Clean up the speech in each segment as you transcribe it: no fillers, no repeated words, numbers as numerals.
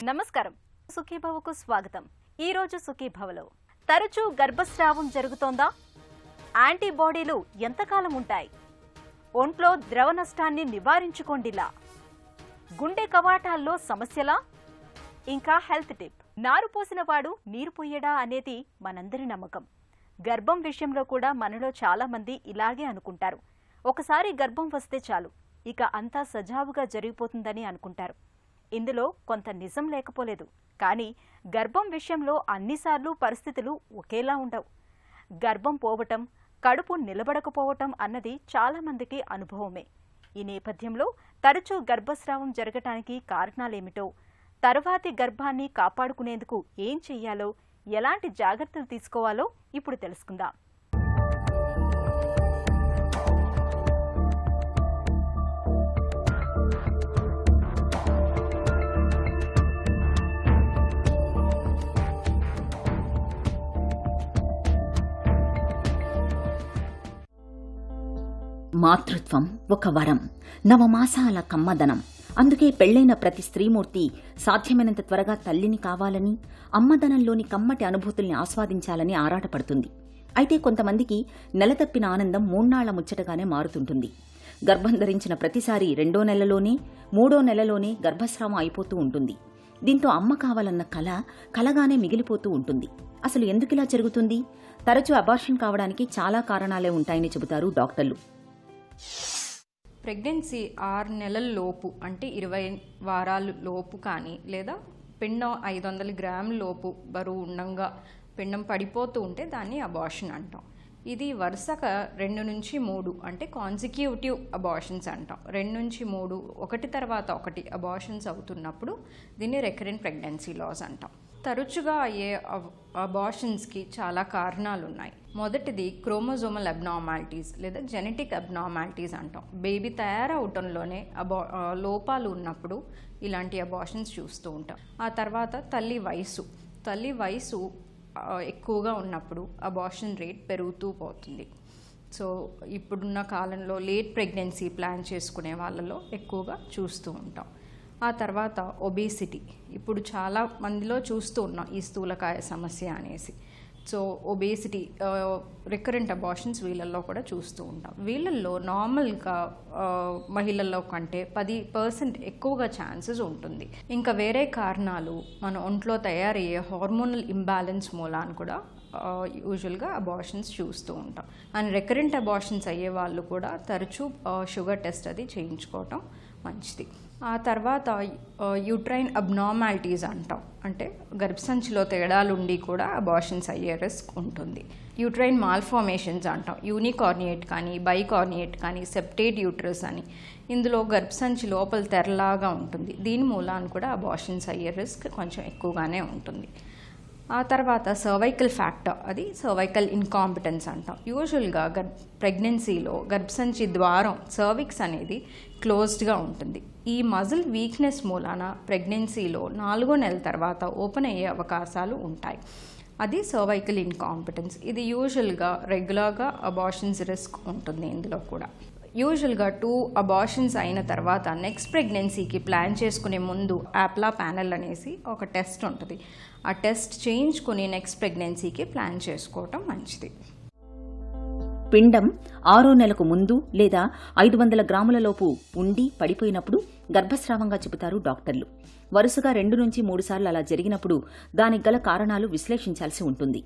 నమస్కారం, సుఖీభవకు స్వాగతం. ఈ రోజు సుఖీభవలో తరచూ గర్భస్రావం జరుగుతోందా? యాంటీబాడీలు ఎంతకాలం ఉంటాయి? ఒంట్లో ద్రవ నష్టాన్ని నివారించుకోండిలా. గుండె కవాటాల్లో సమస్యలా? ఇంకా హెల్త్ టిప్. నారు పోసినవాడు నీరు పొయ్యడా అనేది మనందరి నమ్మకం. గర్భం విషయంలో కూడా మనలో చాలా మంది ఇలాగే అనుకుంటారు. ఒకసారి గర్భం వస్తే చాలు, ఇక అంతా సజావుగా జరిగిపోతుందని అనుకుంటారు. ఇందులో కొంత నిజం లేకపోలేదు. కానీ గర్భం విషయంలో అన్నిసార్లు పరిస్థితులు ఒకేలా ఉండవు. గర్భం పోవటం, కడుపు నిలబడకపోవటం అన్నది చాలామందికి అనుభవమే. ఈ నేపథ్యంలో తరచూ గర్భస్రావం జరగటానికి కారణాలేమిటో, తరువాతి గర్భాన్ని కాపాడుకునేందుకు ఏం చెయ్యాలో, ఎలాంటి జాగ్రత్తలు తీసుకోవాలో ఇప్పుడు తెలుసుకుందాం. మాతృత్వం ఒక వరం, నవమాసాల కమ్మదనం. అందుకే పెళ్లైన ప్రతి స్త్రీమూర్తి సాధ్యమైనంత త్వరగా తల్లిని కావాలని, అమ్మదనంలోని కమ్మటి అనుభూతుల్ని ఆస్వాదించాలని ఆరాటపడుతుంది. అయితే కొంతమందికి నెలతప్పిన ఆనందం 3 నాళ్ల ముచ్చటగానే మారుతుంటుంది. గర్భం ధరించిన ప్రతిసారి 2వ నెలలోనే 3వ నెలలోనే గర్భస్రావం అయిపోతూ ఉంటుంది. దీంతో అమ్మ కావాలన్న కల కలగానే మిగిలిపోతూ ఉంటుంది. అసలు ఎందుకిలా జరుగుతుంది? తరచూ అబార్షన్ కావడానికి చాలా కారణాలే ఉంటాయని చెబుతారు డాక్టర్లు. ప్రెగ్నెన్సీ 6 నెలల లోపు అంటే 20 వారాలు లోపు కానీ, లేదా పిండం 500 గ్రాముల లోపు బరువు ఉండంగా పిండం పడిపోతూ ఉంటే దాన్ని అబార్షన్ అంటాం. ఇది వరుసగా 2 నుంచి 3 అంటే కాన్సిక్యూటివ్ అబార్షన్స్ అంటాం. 2 నుంచి 3 ఒకటి తర్వాత ఒకటి అబార్షన్స్ అవుతున్నప్పుడు దీన్ని రికరెంట్ ప్రెగ్నెన్సీ లాస్ అంటాం. తరచుగా అయ్యే అబార్షన్స్కి చాలా కారణాలు ఉన్నాయి. మొదటిది క్రోమోజోమల్ అబ్నార్మాలిటీస్ లేదా జెనెటిక్ అబ్నార్మాలిటీస్ అంటాం. బేబీ తయారవటంలోనే లోపాలు ఉన్నప్పుడు ఇలాంటి అబార్షన్స్ చూస్తూ ఉంటాం. ఆ తర్వాత తల్లి వయసు ఎక్కువగా ఉన్నప్పుడు అబార్షన్ రేట్ పెరుగుతూ పోతుంది. సో ఇప్పుడున్న కాలంలో లేట్ ప్రెగ్నెన్సీ ప్లాన్ చేసుకునే వాళ్ళలో ఎక్కువగా చూస్తూ ఉంటాం. ఆ తర్వాత ఒబేసిటీ, ఇప్పుడు చాలా మందిలో చూస్తూ ఉన్నాం ఈ స్థూలకాయ సమస్య అనేసి. సో ఒబేసిటీ, రికరెంట్ అబార్షన్స్ వీళ్ళల్లో కూడా చూస్తూ ఉంటాం. వీళ్ళల్లో నార్మల్గా మహిళల్లో కంటే 10% ఎక్కువగా ఛాన్సెస్ ఉంటుంది. ఇంకా వేరే కారణాలు, మన ఒంట్లో తయారయ్యే హార్మోనల్ ఇంబ్యాలెన్స్ మూలాన్ని కూడా యూజువల్గా అబార్షన్స్ చూస్తూ ఉంటాం. అండ్ రికరెంట్ అబార్షన్స్ అయ్యే వాళ్ళు కూడా తరచూ షుగర్ టెస్ట్ అది చేయించుకోవటం మంచిది. ఆ తర్వాత యూట్రైన్ అబ్నార్మాలిటీస్ అంటాం. అంటే గర్భసంచిలో తేడాలు ఉండి కూడా అబార్షన్స్ అయ్యే రిస్క్ ఉంటుంది. యూట్రైన్ మాల్ఫార్మేషన్స్ అంటాం. యూనికార్నియేట్ కానీ, బైకార్నియేట్ కానీ, సెప్టేట్ యూట్రస్ అని. ఇందులో గర్భసంచి లోపల తెరలాగా ఉంటుంది. దీని మూలాన్ని కూడా అబార్షన్స్ అయ్యే రిస్క్ కొంచెం ఎక్కువగానే ఉంటుంది. ఆ తర్వాత సర్వైకల్ ఫ్యాక్టర్, అది సర్వైకల్ ఇన్కాంపిటెన్స్ అంటాం. యూజువల్గా ప్రెగ్నెన్సీలో గర్భసంచి ద్వారం సర్విక్స్ అనేది క్లోజ్డ్గా ఉంటుంది. ఈ మజిల్ వీక్నెస్ మూలాన ప్రెగ్నెన్సీలో 4వ నెల తర్వాత ఓపెన్ అయ్యే అవకాశాలు ఉంటాయి. అది సర్వైకల్ ఇన్కాంపిటెన్స్. ఇది యూజువల్గా రెగ్యులర్గా అబార్షన్స్ రిస్క్ ఉంటుంది ఇందులో కూడా. యూజువల్గా 2 అబార్షన్స్ అయిన తర్వాత నెక్స్ట్ ప్రెగ్నెన్సీకి ప్లాన్ చేసుకునే ముందు యాప్లా ప్యానెల్ అనేసి ఒక టెస్ట్ ఉంటుంది. ఆ టెస్ట్ చేయించుకుని నెక్స్ట్ ప్రెగ్నెన్సీకి ప్లాన్ చేసుకోవటం మంచిది. పిండం 6వ నెలకు ముందు లేదా 500 గ్రాముల లోపు ఉండి పడిపోయినప్పుడు గర్భస్రావంగా చెబుతారు డాక్టర్లు. వరుసగా 2 నుంచి 3 సార్లు అలా జరిగినప్పుడు దానికి గల కారణాలు విశ్లేషించాల్సి ఉంటుంది.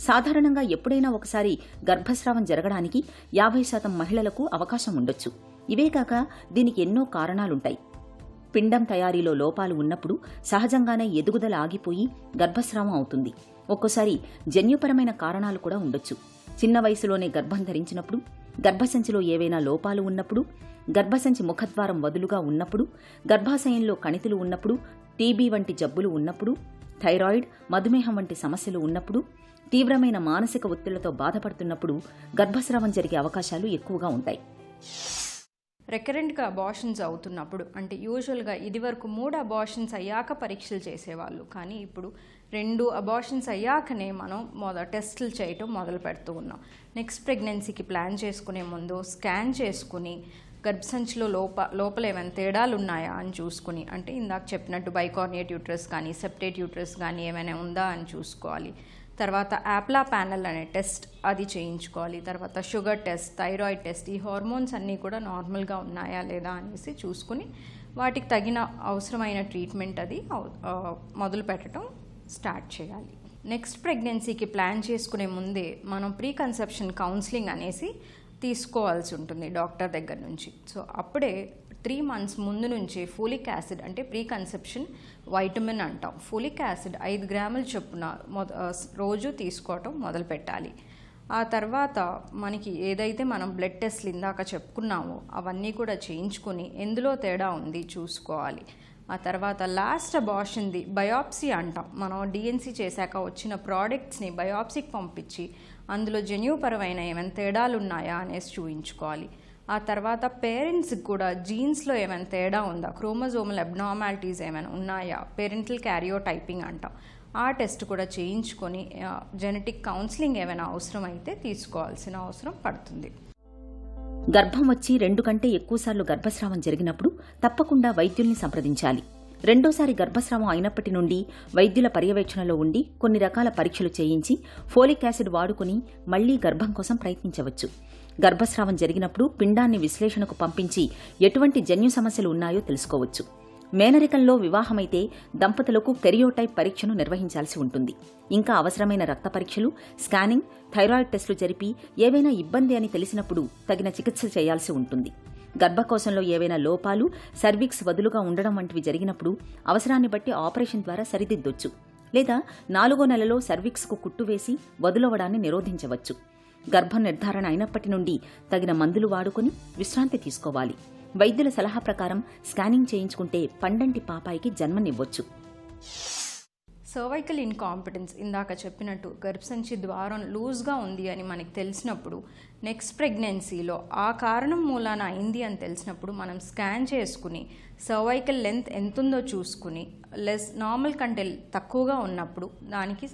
సాధారణంగా ఎప్పుడైనా ఒకసారి గర్భస్రావం జరగడానికి 50% మహిళలకు అవకాశం ఉండొచ్చు. ఇవే కాక దీనికి ఎన్నో కారణాలుంటాయి. పిండం తయారీలో లోపాలు ఉన్నప్పుడు సహజంగానే ఎదుగుదల ఆగిపోయి గర్భస్రావం అవుతుంది. ఒక్కోసారి జన్యుపరమైన కారణాలు కూడా ఉండొచ్చు. చిన్న వయసులోనే గర్భం ధరించినప్పుడు, గర్భసంచిలో ఏవైనా లోపాలు ఉన్నప్పుడు, గర్భసంచి ముఖద్వారం వదులుగా ఉన్నప్పుడు, గర్భాశయంలో కణితులు ఉన్నప్పుడు, టీబీ వంటి జబ్బులు ఉన్నప్పుడు, థైరాయిడ్, మధుమేహం వంటి సమస్యలు ఉన్నప్పుడు, తీవ్రమైన మానసిక ఒత్తిళ్లతో బాధపడుతున్నప్పుడు గర్భస్రావం జరిగే అవకాశాలు ఎక్కువగా ఉంటాయి. రికరెంట్గా అబార్షన్స్ అవుతున్నప్పుడు, అంటే యూజువల్గా ఇదివరకు 3 అబార్షన్స్ అయ్యాక పరీక్షలు చేసేవాళ్ళు, కానీ ఇప్పుడు 2 అబార్షన్స్ అయ్యాకనే మనం టెస్టులు చేయటం మొదలు పెడుతూ ఉన్నాం. నెక్స్ట్ ప్రెగ్నెన్సీకి ప్లాన్ చేసుకునే ముందు స్కాన్ చేసుకుని గర్భసంచిలో లోపల ఏమైనా తేడాలు ఉన్నాయా అని చూసుకుని, అంటే ఇందాక చెప్పినట్టు బైకార్నియేట్ యూట్రస్ కానీ సెప్టేట్ యూట్రస్ కానీ ఏమైనా ఉందా అని చూసుకోవాలి. తర్వాత యాప్లా ప్యానెల్ అనే టెస్ట్ అది చేయించుకోవాలి. తర్వాత షుగర్ టెస్ట్, థైరాయిడ్ టెస్ట్, ఈ హార్మోన్స్ అన్నీ కూడా నార్మల్గా ఉన్నాయా లేదా అనేసి చూసుకుని వాటికి తగిన అవసరమైన ట్రీట్మెంట్ అది మొదలు పెట్టడం స్టార్ట్ చేయాలి. నెక్స్ట్ ప్రెగ్నెన్సీకి ప్లాన్ చేసుకునే ముందే మనం ప్రీ కన్సెప్షన్ కౌన్సిలింగ్ అనేసి తీసుకోవాల్సి ఉంటుంది డాక్టర్ దగ్గర నుంచి. సో అప్పుడే 3 months ముందు నుంచి ఫోలిక్ యాసిడ్, అంటే ప్రీ కన్సెప్షన్ వైటమిన్ అంటాం, ఫోలిక్ యాసిడ్ 5 grams చొప్పున రోజు తీసుకోవటం మొదలు పెట్టాలి. ఆ తర్వాత మనకి ఏదైతే మనం బ్లడ్ టెస్ట్లు ఇందాక చెప్పుకున్నామో అవన్నీ కూడా చేయించుకొని ఎందులో తేడా ఉంది చూసుకోవాలి. ఆ తర్వాత లాస్ట్ అబార్షన్ది బయాప్సీ అంటాం, మనం డిఎన్సీ చేశాక వచ్చిన ప్రోడక్ట్స్ని బయాప్సీకి పంపించి అందులో జన్యుపరమైన ఏమైనా తేడాలు ఉన్నాయా అనేసి చూయించుకోవాలి. ఆ తర్వాత పేరెంట్స్కి కూడా జీన్స్లో ఏమైనా తేడా ఉందా, క్రోమోజోమల్ అబ్నార్మాలిటీస్ ఏమైనా ఉన్నాయా, పేరెంటల్ క్యారియోటైపింగ్ అంటాం, ఆ టెస్ట్ కూడా చేయించుకొని జెనెటిక్ కౌన్సిలింగ్ ఏమైనా అవసరం అయితే తీసుకోవాల్సిన అవసరం పడుతుంది. గర్భం వచ్చి 2 కంటే ఎక్కువసార్లు గర్భస్రావం జరిగినప్పుడు తప్పకుండా వైద్యుల్ని సంప్రదించాలి. రెండోసారి గర్భస్రావం అయినప్పటి నుండి వైద్యుల పర్యవేక్షణలో ఉండి కొన్ని రకాల పరీక్షలు చేయించి ఫోలిక్ యాసిడ్ వాడుకుని మళ్లీ గర్భం కోసం ప్రయత్నించవచ్చు. గర్భస్రావం జరిగినప్పుడు పిండాన్ని విశ్లేషణకు పంపించి ఎటువంటి జన్యు సమస్యలు ఉన్నాయో తెలుసుకోవచ్చు. మేనరికంలో వివాహమైతే దంపతులకు కెరియోటైప్ పరీక్షను నిర్వహించాల్సి ఉంటుంది. ఇంకా అవసరమైన రక్త పరీక్షలు, స్కానింగ్, థైరాయిడ్ టెస్టులు జరిపి ఏవైనా ఇబ్బంది అని తెలిసినప్పుడు తగిన చికిత్స చేయాల్సి ఉంటుంది. గర్భకోశంలో ఏవైనా లోపాలు, సర్విక్స్ వదులుగా ఉండడం వంటివి జరిగినప్పుడు అవసరాన్ని బట్టి ఆపరేషన్ ద్వారా సరిదిద్దొచ్చు. లేదా 4వ నెలలో సర్విక్స్కు కుట్టువేసి వదులవడాన్ని నిరోధించవచ్చు. గర్భం నిర్ధారణ అయినప్పటి నుండి తగిన మందులు వాడుకుని విశ్రాంతి తీసుకోవాలి. వైద్యుల సలహా ప్రకారం స్కానింగ్ చేయించుకుంటే పండంటి పాపాయికి జన్మనివ్వొచ్చు. సర్వైకల్ ఇన్కాంపిటెన్స్ ఇందాక చెప్పినట్టు గర్భసంచి ద్వారం లూజ్గా ఉంది అని మనకి తెలిసినప్పుడు, నెక్స్ట్ ప్రెగ్నెన్సీలో ఆ కారణం మూలాన అయింది అని తెలిసినప్పుడు మనం స్కాన్ చేసుకుని సర్వైకల్ లెంత్ ఎంతుందో చూసుకుని నార్మల్ కంటే తక్కువగా ఉన్నప్పుడు దానికి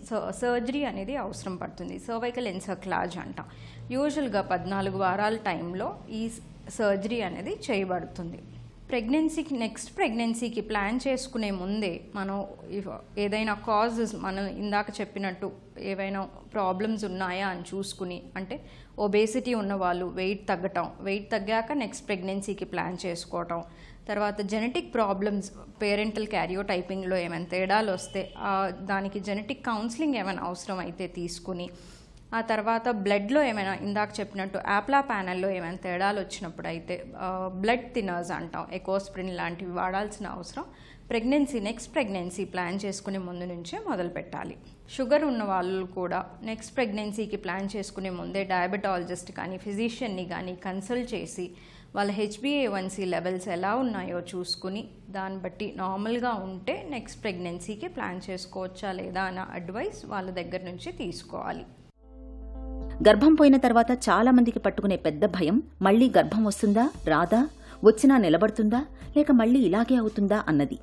సర్జరీ అనేది అవసరం పడుతుంది. సర్వైకల్ ఎన్సర్క్లాజ్ అంటాం. యూజువల్గా 14 వారాల టైంలో ఈ సర్జరీ అనేది చేయబడుతుంది. నెక్స్ట్ ప్రెగ్నెన్సీకి ప్లాన్ చేసుకునే ముందే మనం ఏదైనా కాజెస్, మనం ఇందాక చెప్పినట్టు ఏవైనా ప్రాబ్లమ్స్ ఉన్నాయా అని చూసుకుని, అంటే ఒబేసిటీ ఉన్న వాళ్ళు వెయిట్ తగ్గాక నెక్స్ట్ ప్రెగ్నెన్సీకి ప్లాన్ చేసుకోవటం, తర్వాత జెనెటిక్ ప్రాబ్లమ్స్, పేరెంటల్ క్యారియోటైపింగ్లో ఏమైనా తేడాలు వస్తే దానికి జెనెటిక్ కౌన్సిలింగ్ ఏమైనా అవసరం అయితే తీసుకుని, ఆ తర్వాత బ్లడ్లో ఏమైనా ఇందాక చెప్పినట్టు యాప్లా ప్యానెల్లో ఏమైనా తేడాలు వచ్చినప్పుడు అయితే బ్లడ్ థిన్నర్స్ అంటాం, ఎకోస్ప్రిన్ లాంటివి వాడాల్సిన అవసరం నెక్స్ట్ ప్రెగ్నెన్సీ ప్లాన్ చేసుకునే ముందు నుంచే మొదలు పెట్టాలి. షుగర్ ఉన్న వాళ్ళు కూడా నెక్స్ట్ ప్రెగ్నెన్సీకి ప్లాన్ చేసుకునే ముందే డయాబెటాలజిస్ట్ కానీ ఫిజిషియన్ని కానీ కన్సల్ట్ చేసి వాళ్ళ HbA1c లెవెల్స్ ఎలా ఉన్నాయో చూసుకుని దాన్ని బట్టి నార్మల్గా ఉంటే నెక్స్ట్ ప్రెగ్నెన్సీకి ప్లాన్ చేసుకోవచ్చా లేదా అన్న అడ్వైస్ వాళ్ళ దగ్గర నుంచి తీసుకోవాలి. గర్భం పోయిన తర్వాత చాలా మందికి పట్టుకునే పెద్ద భయం, మళ్లీ గర్భం వస్తుందా, రాదా, వచ్చినా నిలబడుతుందా, లేక మళ్లీ ఇలాగే అవుతుందా అన్నది.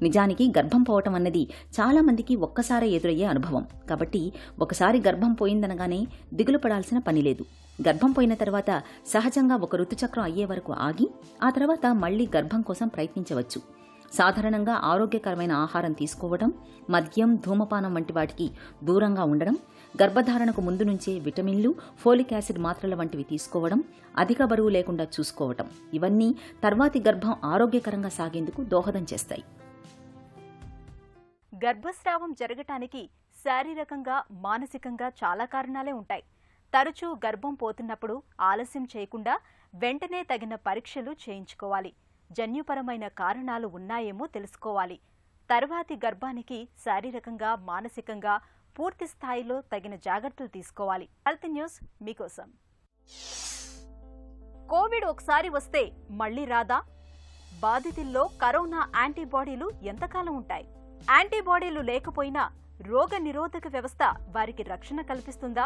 నిజానికి గర్భం పోవటం అన్నది చాలా మందికి ఒక్కసారే ఎదురయ్యే అనుభవం. కాబట్టి ఒకసారి గర్భం పోయిందనగానే దిగులు పడాల్సిన పని లేదు. గర్భం పోయిన తర్వాత సహజంగా ఒక ఋతుచక్రం అయ్యే వరకు ఆగి ఆ తర్వాత మళ్లీ గర్భం కోసం ప్రయత్నించవచ్చు. సాధారణంగా ఆరోగ్యకరమైన ఆహారం తీసుకోవడం, మద్యం, ధూమపానం వంటి వాటికి దూరంగా ఉండడం, గర్భధారణకు ముందు నుంచే విటమిన్లు, ఫోలిక్ యాసిడ్ మాత్రల వంటివి తీసుకోవడం, అధిక బరువు లేకుండా చూసుకోవటం, ఇవన్నీ తర్వాతి గర్భం ఆరోగ్యకరంగా సాగేందుకు దోహదం చేస్తాయి. గర్భస్రావం జరగటానికి శారీరకంగా, మానసికంగా చాలా కారణాలే ఉంటాయి. తరచూ గర్భం పోతున్నప్పుడు ఆలస్యం చేయకుండా వెంటనే తగిన పరీక్షలు చేయించుకోవాలి. జన్యుపరమైన కారణాలు ఉన్నాయేమో తెలుసుకోవాలి. తర్వాతి గర్భానికి శారీరకంగా, మానసికంగా పూర్తి స్థాయిలో తగిన జాగ్రత్తలు తీసుకోవాలి. హెల్త్ న్యూస్ మీకోసం. కోవిడ్ ఒకసారి వస్తే మళ్లీ రాదా? బాధితుల్లో కరోనా యాంటీబాడీలు ఎంతకాలం ఉంటాయి? యాంటీబాడీలు లేకపోయినా రోగ నిరోధక వ్యవస్థ వారికి రక్షణ కల్పిస్తుందా?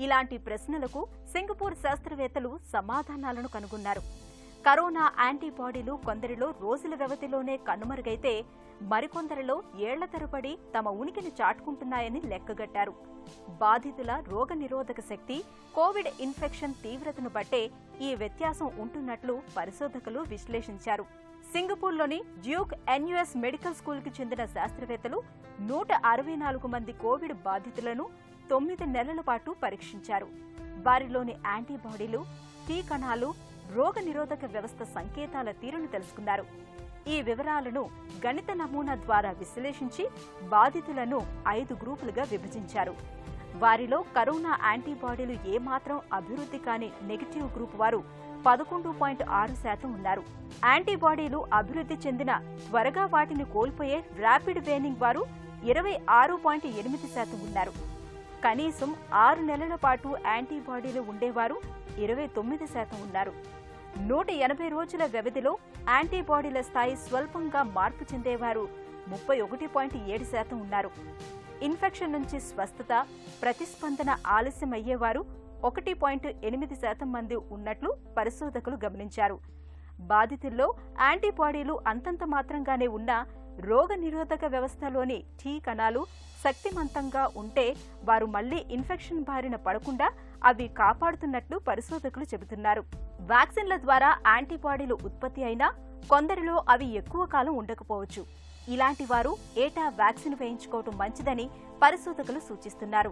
ఇలాంటి ప్రశ్నలకు సింగపూర్ శాస్త్రవేత్తలు సమాధానాలను కనుగొన్నారు. కరోనా యాంటీబాడీలు కొందరిలో రోజుల వ్యవధిలోనే కనుమరుగైతే మరికొందరిలో ఏళ్ల తరబడి తమ ఉనికిని చాటుకుంటున్నాయని లెక్కగట్టారు. బాధితుల రోగనిరోధక శక్తి, కోవిడ్ ఇన్ఫెక్షన్ తీవ్రతను బట్టే ఈ వ్యత్యాసం ఉంటున్నట్లు పరిశోధకులు విశ్లేషించారు. సింగపూర్లోని డ్యూక్ ఎన్యుఎస్ మెడికల్ స్కూల్కి చెందిన శాస్త్రవేత్తలు 164 మంది కోవిడ్ బాధితులను 9 నెలల పాటు పరీక్షించారు. వారిలోని యాంటీబాడీలు, టీ కణాలు, రోగనిరోధక వ్యవస్థ సంకేతాల తీరును తెలుసుకున్నారు. ఈ వివరాలను గణిత నమూనా ద్వారా విశ్లేషించి బాధితులను 5 గ్రూపులుగా విభజించారు. వారిలో కరోనా యాంటీబాడీలు ఏమాత్రం అభివృద్ధి కాని నెగటివ్ గ్రూప్ వారు 11.6% ఉన్నారు. యాంటీబాడీలు అభివృద్ధి చెందిన, త్వరగా వాటిని కోల్పోయే ర్యాపిడ్ వేనింగ్ వారు 26.8% ఉన్నారు. కనీసం 6 నెలల పాటు యాంటీబాడీలు ఉండేవారు 29% ఉన్నారు. 180 రోజుల వ్యవధిలో యాంటీబాడీల స్థాయి స్వల్పంగా మార్పు చెందేవారు 31.7% ఉన్నారు. ఇన్ఫెక్షన్ నుంచి స్వస్థత, ప్రతిస్పందన ఆలస్యమయ్యేవారు 1.8% మంది ఉన్నట్లు పరిశోధకులు గమనించారు. బాధితుల్లో యాంటీబాడీలు అంతంత మాత్రంగానే ఉన్నా రోగనిరోధక వ్యవస్థలోని టీ కణాలు శక్తిమంతంగా ఉంటే వారు మళ్లీ ఇన్ఫెక్షన్ బారిన పడకుండా అవి కాపాడుతున్నట్లు పరిశోధకులు చెబుతున్నారు. వ్యాక్సిన్ల ద్వారా యాంటీబాడీలు ఉత్పత్తి అయినా కొందరిలో అవి ఎక్కువ కాలం ఉండకపోవచ్చు. ఇలాంటి వారు ఏటా వ్యాక్సిన్ వేయించుకోవటం మంచిదని పరిశోధకులు సూచిస్తున్నారు.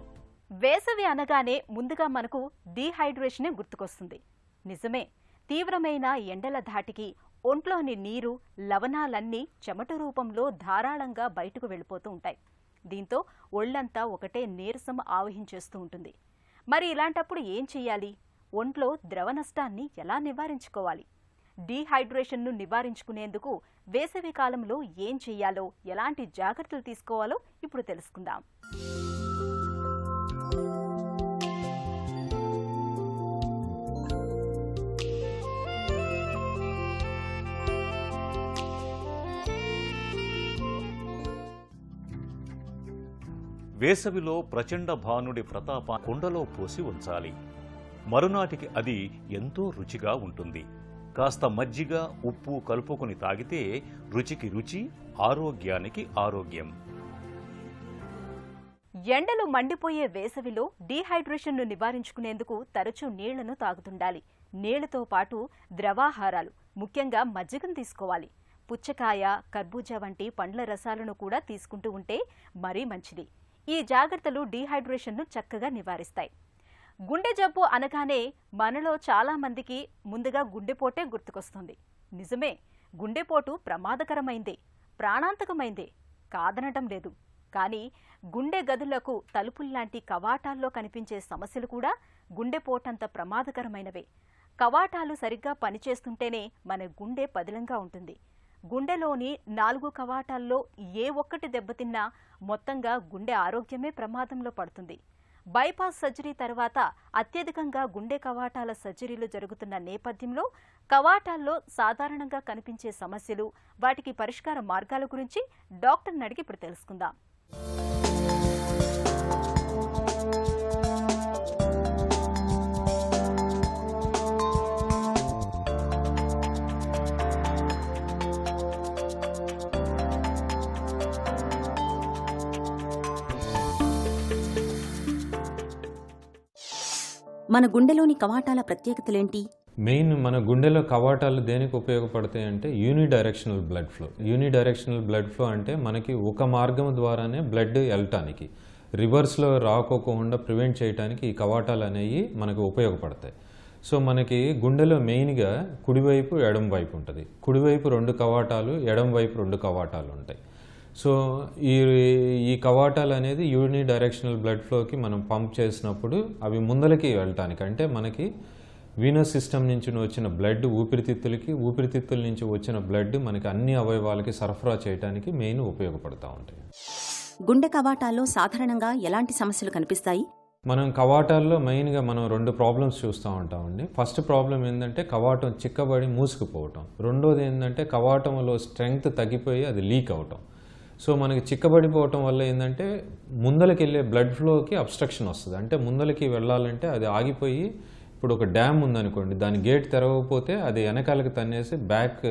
వేసవి అనగానే ముందుగా మనకు డీహైడ్రేషనే గుర్తుకొస్తుంది. నిజమే, తీవ్రమైన ఎండల ధాటికి ఒంట్లోని నీరు, లవణాలన్నీ చెమట రూపంలో ధారాళంగా బయటకు వెళ్ళిపోతూ ఉంటాయి. దీంతో ఒళ్లంతా ఒకటే నీరసం ఆవహించేస్తూ ఉంటుంది. మరి ఇలాంటప్పుడు ఏం చెయ్యాలి? ఒంట్లో ద్రవ నష్టాన్ని ఎలా నివారించుకోవాలి? డీహైడ్రేషన్ను నివారించుకునేందుకు వేసవి కాలంలో ఏం చెయ్యాలో, ఎలాంటి జాగ్రత్తలు తీసుకోవాలో ఇప్పుడు తెలుసుకుందాం. వేసవిలో ప్రచండ భానుడి ప్రతాప కుండలో పోసి ఉంచాలి. మరునాటికి అది ఎంతో రుచిగా ఉంటుంది. కాస్త మజ్జిగ, ఉప్పు కలుపుకొని తాగితే రుచికి రుచి, ఆరోగ్యానికి ఆరోగ్యం. ఎండలు మండిపోయే వేసవిలో డీహైడ్రేషన్ను నివారించుకునేందుకు తరచూ నీళ్లను తాగుతుండాలి. నీళ్లతో పాటు ద్రవాహారాలు, ముఖ్యంగా మజ్జిగను తీసుకోవాలి. పుచ్చకాయ, కర్బూజా వంటి పండ్ల రసాలను కూడా తీసుకుంటూ ఉంటే మరీ మంచిది. ఈ జాగ్రత్తలు డీహైడ్రేషన్ను చక్కగా నివారిస్తాయి. గుండె జబ్బు అనగానే మనలో చాలా మందికి ముందుగా గుండెపోటే గుర్తుకొస్తుంది. నిజమే, గుండెపోటు ప్రమాదకరమైందే, ప్రాణాంతకమైందే, కాదనటం లేదు. కానీ గుండె గదులకు తలుపుల్లాంటి కవాటాల్లో కనిపించే సమస్యలు కూడా గుండెపోటంత ప్రమాదకరమైనవే. కవాటాలు సరిగ్గా పనిచేస్తుంటేనే మన గుండె పదిలంగా ఉంటుంది. గుండెలోని 4 కవాటాల్లో ఏ ఒక్కటి దెబ్బతిన్నా మొత్తంగా గుండె ఆరోగ్యమే ప్రమాదంలో పడుతుంది. బైపాస్ సర్జరీ తర్వాత అత్యధికంగా గుండె కవాటాల సర్జరీలు జరుగుతున్న నేపథ్యంలో కవాటాల్లో సాధారణంగా కనిపించే సమస్యలు, వాటికి పరిష్కార మార్గాల గురించి డాక్టర్ని అడిగి ఇప్పుడు తెలుసుకుందాం. మన గుండెలోని కవాటాల ప్రత్యేకతలేంటి? మెయిన్ మన గుండెలో కవాటాలు దేనికి ఉపయోగపడతాయి అంటే unidirectional blood flow. Unidirectional blood flow అంటే మనకి ఒక మార్గం ద్వారానే బ్లడ్ వెళ్ళటానికి, రివర్స్లో రాకోకుండా ప్రివెంట్ చేయడానికి ఈ కవాటాలు అనేవి మనకు ఉపయోగపడతాయి. సో మనకి గుండెలో మెయిన్గా కుడివైపు, ఎడమ వైపు ఉంటుంది. కుడివైపు 2 కవాటాలు, ఎడమ వైపు 2 కవాటాలు ఉంటాయి. సో ఈ కవాటాలు అనేది యూనిడైరెక్షనల్ బ్లడ్ ఫ్లోకి మనం పంప్ చేసినప్పుడు అవి ముందలకి వెళ్ళటానికి, అంటే మనకి వీనస్ సిస్టమ్ నుంచి వచ్చిన బ్లడ్ ఊపిరితిత్తులకి, ఊపిరితిత్తుల నుంచి వచ్చిన బ్లడ్ మనకి అన్ని అవయవాలకి సరఫరా చేయడానికి మెయిన్ ఉపయోగపడుతూ ఉంటాయి. గుండె కవాటాల్లో సాధారణంగా ఎలాంటి సమస్యలు కనిపిస్తాయి? మనం కవాటాల్లో మెయిన్గా మనం 2 ప్రాబ్లమ్స్ చూస్తూ ఉంటామండి. ఫస్ట్ ప్రాబ్లం ఏంటంటే కవాటం చిక్కబడి మూసుకుపోవటం. రెండోది ఏంటంటే కవాటంలో స్ట్రెంగ్త్ తగ్గిపోయి అది లీక్ అవటం. సో మనకి చిక్కబడిపోవటం వల్ల ఏంటంటే ముందలకి వెళ్ళే బ్లడ్ ఫ్లోకి అబ్స్ట్రక్షన్ వస్తుంది. అంటే ముందలకి వెళ్ళాలంటే అది ఆగిపోయి ఇప్పుడు ఒక డ్యామ్ ఉందనుకోండి, దాని గేట్ తెరవకపోతే అది వెనకాలకి తన్నేసి బ్యాక్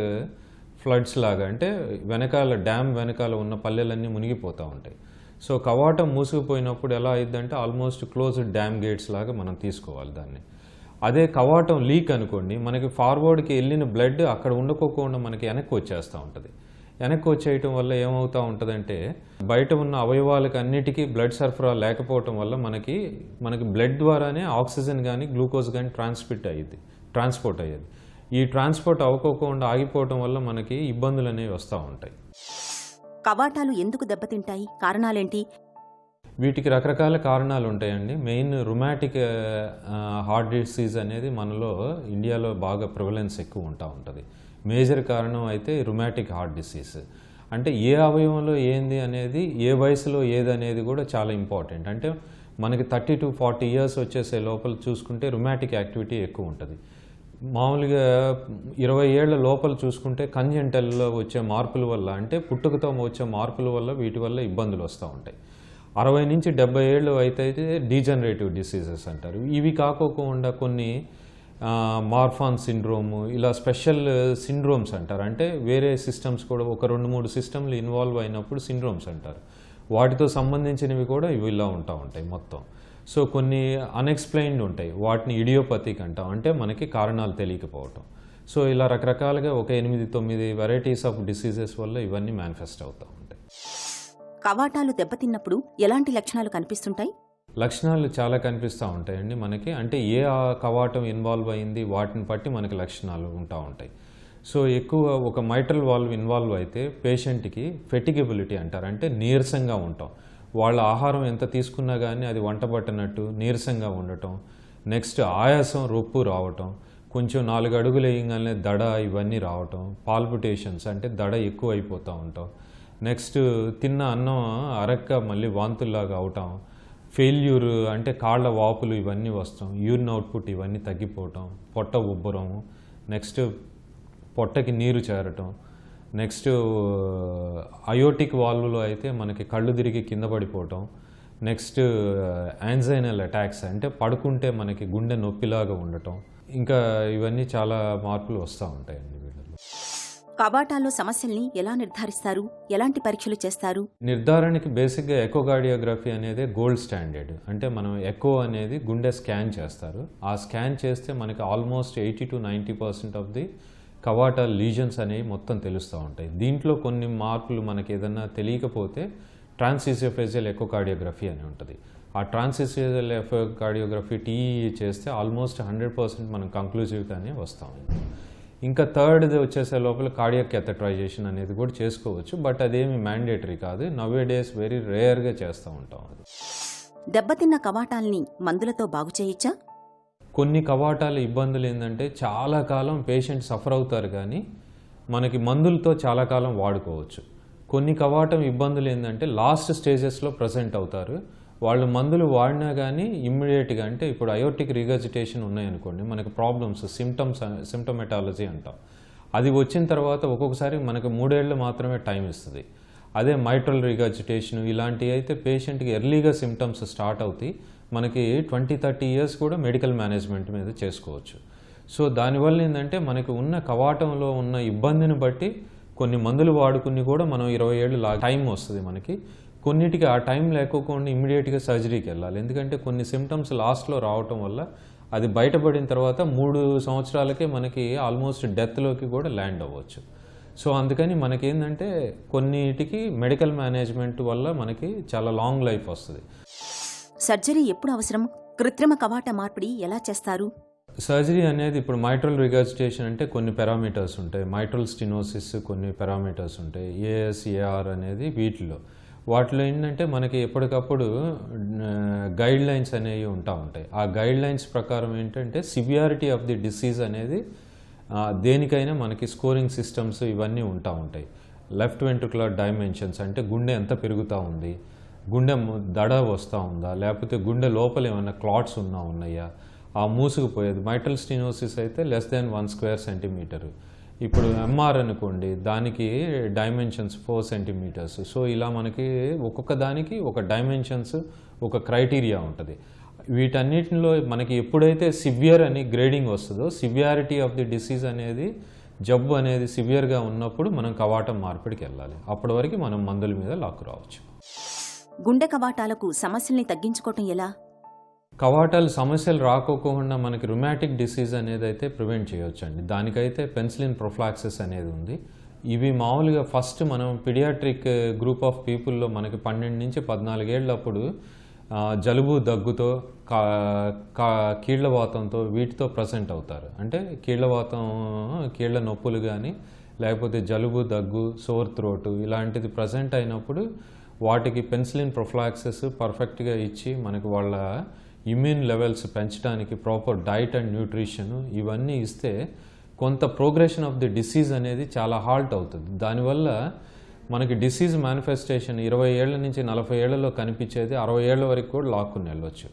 ఫ్లడ్స్ లాగా, అంటే వెనకాల డ్యామ్ వెనకాల ఉన్న పల్లెలన్నీ మునిగిపోతూ ఉంటాయి. సో కవాటం మూసుకుపోయినప్పుడు ఎలా అయిందంటే ఆల్మోస్ట్ క్లోజ్డ్ డ్యామ్ గేట్స్ లాగా మనం తీసుకోవాలి దాన్ని. అదే కవాటం లీక్ అనుకోండి, మనకి ఫార్వర్డ్కి వెళ్ళిన బ్లడ్ అక్కడ ఉండకోకుండా మనకి వెనక్కి వచ్చేస్తూ ఉంటుంది. వెనక్కి వచ్చేయటం వల్ల ఏమవుతూ ఉంటుందంటే బయట ఉన్న అవయవాలకు అన్నిటికీ బ్లడ్ సరఫరా లేకపోవటం వల్ల మనకి బ్లడ్ ద్వారానే ఆక్సిజన్ కానీ గ్లూకోజ్ కానీ ట్రాన్స్పోర్ట్ అయ్యేది. ఈ ట్రాన్స్పోర్ట్ అవ్వకోకుండా ఆగిపోవటం వల్ల మనకి ఇబ్బందులు అనేవి వస్తూ ఉంటాయి. కవాటాలు ఎందుకు దెబ్బతింటాయి? కారణాలేంటి? వీటికి రకరకాల కారణాలు ఉంటాయండి. మెయిన్ రుమాటిక్ హార్ట్ డిసీజ్ అనేది మనలో ఇండియాలో బాగా ప్రివలెన్స్ ఎక్కువ ఉంటుంది. మేజర్ కారణం అయితే రుమాటిక్ హార్ట్ డిసీజ్. అంటే ఏ అవయవంలో ఏంది అనేది, ఏ వయసులో ఏదనేది కూడా చాలా ఇంపార్టెంట్. అంటే మనకి 30 to 40 years వచ్చేసే లోపల చూసుకుంటే రుమాటిక్ యాక్టివిటీ ఎక్కువ ఉంటుంది. మామూలుగా 20 ఏళ్ల లోపల చూసుకుంటే కంజెంటల్లో వచ్చే మార్పుల వల్ల, అంటే పుట్టుకతో వచ్చే మార్పుల వల్ల వీటి వల్ల ఇబ్బందులు వస్తూ ఉంటాయి. 60 నుంచి 70 ఏళ్ళు అయితే డీజనరేటివ్ డిసీజెస్ అంటారు. ఇవి కాకోకుండా కొన్ని మార్ఫాన్ సిండ్రోము, ఇలా స్పెషల్ సిండ్రోమ్స్ అంటారు. అంటే వేరే సిస్టమ్స్ కూడా ఒక 2-3 సిస్టమ్లు ఇన్వాల్వ్ అయినప్పుడు సిండ్రోమ్స్ అంటారు. వాటితో సంబంధించినవి కూడా ఇవి ఇలా ఉంటాయి మొత్తం. సో కొన్ని అన్ఎక్స్ప్లెయిన్డ్ ఉంటాయి, వాటిని ఇడియోపతిక్ అంటాం, అంటే మనకి కారణాలు తెలియకపోవటం. సో ఇలా రకరకాలుగా ఒక 8-9 వెరైటీస్ ఆఫ్ డిసీజెస్ వల్ల ఇవన్నీ మేనిఫెస్ట్ అవుతూ ఉంటాయి. కవాటాలు దెబ్బతిన్నప్పుడు ఎలాంటి లక్షణాలు కనిపిస్తుంటాయి? లక్షణాలు చాలా కనిపిస్తూ ఉంటాయండి మనకి. అంటే ఏ కవాటం ఇన్వాల్వ్ అయింది వాటిని బట్టి మనకి లక్షణాలు ఉంటాయి. సో ఎక్కువ ఒక మైట్రల్ వాల్వ్ ఇన్వాల్వ్ అయితే పేషెంట్కి ఫెటిగబిలిటీ అంటారు, అంటే నీరసంగా ఉంటాం. వాళ్ళ ఆహారం ఎంత తీసుకున్నా కానీ అది వంటబట్టనట్టు నీరసంగా ఉండటం. నెక్స్ట్ ఆయాసం, రొప్పు రావటం, కొంచెం 4 అడుగులు వేయగానే దడ ఇవన్నీ రావటం, పాల్పిటేషన్స్ అంటే దడ ఎక్కువ అయిపోతూ ఉంటాం. నెక్స్ట్ తిన్న అన్నం అరక్క మళ్ళీ వాంతుల్లాగా అవటం, ఫెయిల్యూర్ అంటే కాళ్ళ వాపులు ఇవన్నీ వస్తాం, యూరిన్ అవుట్పుట్ ఇవన్నీ తగ్గిపోవటం, పొట్ట ఉబ్బరం, నెక్స్ట్ పొట్టకి నీరు చేరటం, నెక్స్ట్ అయోటిక్ వాల్వ్లో అయితే మనకి కళ్ళు తిరిగి కింద పడిపోవటం, నెక్స్ట్ యాంజైనల్ అటాక్స్ అంటే పడుకుంటే మనకి గుండె నొప్పిలాగా ఉండటం, ఇంకా ఇవన్నీ చాలా మార్పులు వస్తూ ఉంటాయండి వీళ్ళలో. కవాటాల్లో సమస్యల్ని ఎలా నిర్ధారిస్తారు? ఎలాంటి పరీక్షలు చేస్తారు? నిర్ధారణకి బేసిక్గా ఎకోకార్డియోగ్రఫీ అనేది గోల్డ్ స్టాండర్డ్. అంటే మనం ఎకో అనేది గుండె స్కాన్ చేస్తారు. ఆ స్కాన్ చేస్తే మనకి ఆల్మోస్ట్ 80 to 90% ఆఫ్ ది కవాటాల్ లీజన్స్ అనేవి మొత్తం తెలుస్తూ ఉంటాయి. దీంట్లో కొన్ని మార్పులు మనకి ఏదన్నా తెలియకపోతే ట్రాన్స్ఇసోఫేజియల్ ఎకోకార్డియోగ్రఫీ అని ఉంటుంది. ఆ ట్రాన్స్ఇసోఫేజియల్ ఎకోకార్డియోగ్రఫీ టీఈ చేస్తే ఆల్మోస్ట్ 100% మనం కంక్లూజివ్గానే వస్తాం. ఇంకా థర్డ్ది వచ్చేసే లోపల కార్డియాక్ క్యాథెటరైజేషన్ అనేది కూడా చేసుకోవచ్చు, బట్ అదేమి మ్యాండేటరీ కాదు. నవ్వే డేస్ వెరీ రేర్గా చేస్తూ ఉంటాం. అది దెబ్బతిన్న కవాటాల్ని మందులతో బాగు చేయొచ్చా? కొన్ని కవాటాల ఇబ్బందులు ఏంటంటే చాలా కాలం పేషెంట్ సఫర్ అవుతారు, కానీ మనకి మందులతో చాలా కాలం వాడుకోవచ్చు. కొన్ని కవాటం ఇబ్బందులు ఏంటంటే లాస్ట్ స్టేజెస్లో ప్రజెంట్ అవుతారు. వాళ్ళు మందులు వాడినా కానీ ఇమ్మీడియట్గా, అంటే ఇప్పుడు అయోటిక్ రిగర్జిటేషన్ ఉన్నాయనుకోండి, మనకి ప్రాబ్లమ్స్ సిమ్టమెటాలజీ అంటాం. అది వచ్చిన తర్వాత ఒక్కొక్కసారి మనకు 3 ఏళ్ళు మాత్రమే టైం ఇస్తుంది. అదే మైట్రల్ రిగర్జిటేషన్ ఇలాంటివి అయితే పేషెంట్కి ఎర్లీగా సిమ్టమ్స్ స్టార్ట్ అవుతాయి. మనకి 20-30 years కూడా మెడికల్ మేనేజ్మెంట్ మీద చేసుకోవచ్చు. సో దానివల్ల ఏంటంటే మనకి ఉన్న కవాటంలో ఉన్న ఇబ్బందిని బట్టి కొన్ని మందులు వాడుకుని కూడా మనం 20 ఏళ్ళు టైం వస్తుంది మనకి. కొన్నిటికి ఆ టైం లేకోకుండా ఇమ్మీడియట్గా సర్జరీకి వెళ్ళాలి. ఎందుకంటే కొన్ని సిమ్టమ్స్ లాస్ట్లో రావటం వల్ల అది బయటపడిన తర్వాత 3 సంవత్సరాలకే మనకి ఆల్మోస్ట్ డెత్లోకి కూడా ల్యాండ్ అవ్వచ్చు. సో అందుకని మనకేంటంటే కొన్నిటికి మెడికల్ మేనేజ్మెంట్ వల్ల మనకి చాలా లాంగ్ లైఫ్ వస్తుంది. సర్జరీ ఎప్పుడు అవసరం? కృత్రిమ కవాట మార్పిడి ఎలా చేస్తారు? సర్జరీ అనేది ఇప్పుడు మైట్రల్ రిగర్జిటేషన్ అంటే కొన్ని పారామీటర్స్ ఉంటాయి. మైట్రల్ స్టినోసిస్ కొన్ని పారామీటర్స్ ఉంటాయి. ఏఎస్ఏఆర్ అనేది వాటిలో ఏంటంటే మనకి ఎప్పటికప్పుడు గైడ్ లైన్స్ అనేవి ఉంటాయి. ఆ గైడ్ లైన్స్ ప్రకారం ఏంటంటే సివియారిటీ ఆఫ్ ది డిసీజ్ అనేది దేనికైనా మనకి స్కోరింగ్ సిస్టమ్స్ ఇవన్నీ ఉంటాయి. లెఫ్ట్ వెంట్రికులర్ డైమెన్షన్స్ అంటే గుండె ఎంత పెరుగుతూ ఉంది, గుండె దడ వస్తూ ఉందా, లేకపోతే గుండె లోపల ఏమైనా క్లాట్స్ ఉన్నాయా, ఆ మూసుకుపోయేది. మైట్రల్ స్టినోసిస్ అయితే <1 square centimeter. ఇప్పుడు ఎంఆర్ అనుకోండి, దానికి డైమెన్షన్స్ 4 centimeters. సో ఇలా మనకి ఒక్కొక్క దానికి ఒక డైమెన్షన్స్ ఒక క్రైటీరియా ఉంటుంది. వీటన్నిటిలో మనకి ఎప్పుడైతే సివియర్ అని గ్రేడింగ్ వస్తుందో, సివియారిటీ ఆఫ్ ది డిసీజ్ అనేది, జబ్బు అనేది సివియర్గా ఉన్నప్పుడు మనం కవాటం మార్పిడికి వెళ్ళాలి. అప్పటి వరకు మనం మందుల మీద లాక్కు రావచ్చు. గుండె కవాటాలకు సమస్యల్ని తగ్గించుకోవటం ఎలా? కవాటాలు సమస్యలు రాకోకుండా మనకి రుమాటిక్ డిసీజ్ అనేది అయితే ప్రివెంట్ చేయొచ్చండి. దానికైతే పెన్సిలిన్ ప్రొఫ్లాక్సిస్ అనేది ఉంది. ఇవి మామూలుగా ఫస్ట్ మనం పిడియాట్రిక్ గ్రూప్ ఆఫ్ పీపుల్లో మనకి 12 నుంచి 14 ఏళ్ళప్పుడు జలుబు, దగ్గుతో, కీళ్లవాతంతో వీటితో ప్రజెంట్ అవుతారు. అంటే కీళ్లవాతం, కీళ్ల నొప్పులు కానీ లేకపోతే జలుబు, దగ్గు, సోర్ త్రోటు ఇలాంటిది ప్రజెంట్ అయినప్పుడు వాటికి పెన్సిలిన్ ప్రొఫ్లాక్సిస్ పర్ఫెక్ట్గా ఇచ్చి మనకి వాళ్ళ ఇమ్యూన్ లెవెల్స్ పెంచడానికి ప్రాపర్ డైట్ అండ్ న్యూట్రిషన్ ఇవన్నీ ఇస్తే కొంత ప్రోగ్రెషన్ ఆఫ్ ది డిసీజ్ అనేది చాలా హాల్ట్ అవుతుంది. దానివల్ల మనకి డిసీజ్ మేనిఫెస్టేషన్ 20 ఏళ్ల నుంచి 40 ఏళ్లలో కనిపించేది 60 ఏళ్ల వరకు కూడా లాక్కుని వెళ్ళొచ్చు.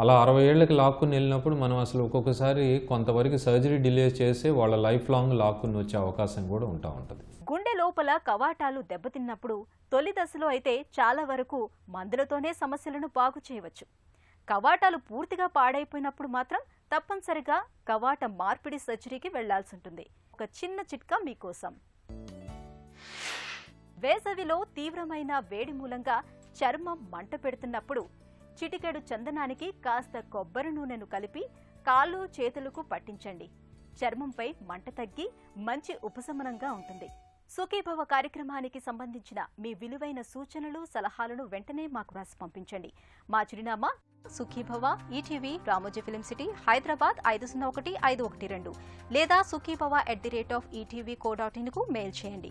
అలా 60 ఏళ్ళకి లాక్కుని వెళ్ళినప్పుడు మనం అసలు ఒక్కొక్కసారి కొంతవరకు సర్జరీ డిలే చేసి వాళ్ళ లైఫ్ లాంగ్ లాక్కుని వచ్చే అవకాశం కూడా ఉంటుంది. గుండె లోపల కవాటాలు దెబ్బతిన్నప్పుడు తొలి దశలో అయితే చాలా వరకు మందులతోనే సమస్యలను బాగు చేయవచ్చు. కవాటాలు పూర్తిగా పాడైపోయినప్పుడు మాత్రం తప్పనిసరిగా కవాట మార్పిడి సర్జరీకి వెళ్లాల్సి ఉంటుంది. ఒక చిన్న చిట్కా మీకోసం. వేసవిలో తీవ్రమైన వేడి మూలంగా చర్మం మంట పెడుతున్నప్పుడు చిటికెడు చందనానికి కాస్త కొబ్బరి నూనెను కలిపి కాళ్ళు, చేతులకు పట్టించండి. చర్మంపై మంట తగ్గి మంచి ఉపశమనంగా ఉంటుంది. సుఖీభవ కార్యక్రమానికి సంబంధించిన మీ విలువైన సూచనలు, సలహాలను వెంటనే మాకు రాసి పంపించండి. మా చిరునామా Sukhibhava, ETV, Ramoji film city, Hyderabad 501512 లేదా sukhibhava@etv.co.in కు మెయిల్ చేయండి.